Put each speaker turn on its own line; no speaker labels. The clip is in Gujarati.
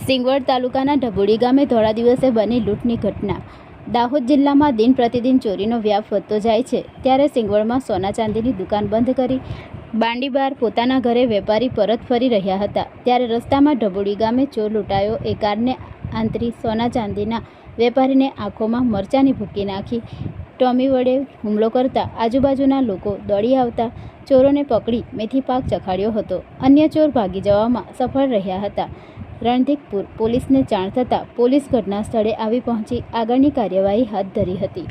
સિંગવડ તાલુકાના ઢબુડી ગામે ધોળા દિવસે બની લૂંટની ઘટના। દાહોદ જિલ્લામાં દિન પ્રતિદિન ચોરીનો વ્યાપ વધતો જાય છે, ત્યારે સિંગવડમાં સોના ચાંદીની દુકાન બંધ કરી બાંડી બહાર પોતાના ઘરે વેપારી પરત ફરી રહ્યા હતા, ત્યારે રસ્તામાં ઢબુડી ગામે ચોર લૂંટાયો। એ કારને આંતરી સોના ચાંદીના વેપારીને આંખોમાં મરચાની ભૂકી નાખી ટોમી વડે હુમલો કરતા આજુબાજુના લોકો દોડી આવતા ચોરોને પકડી મેથી પાક ચખાડ્યો હતો। અન્ય ચોર ભાગી જવામાં સફળ રહ્યા હતા। રણધીકપુર પોલીસને જાણ થતાં પોલીસ ઘટના સ્થળે આવી પહોંચી આગળની કાર્યવાહી હાથ ધરી હતી।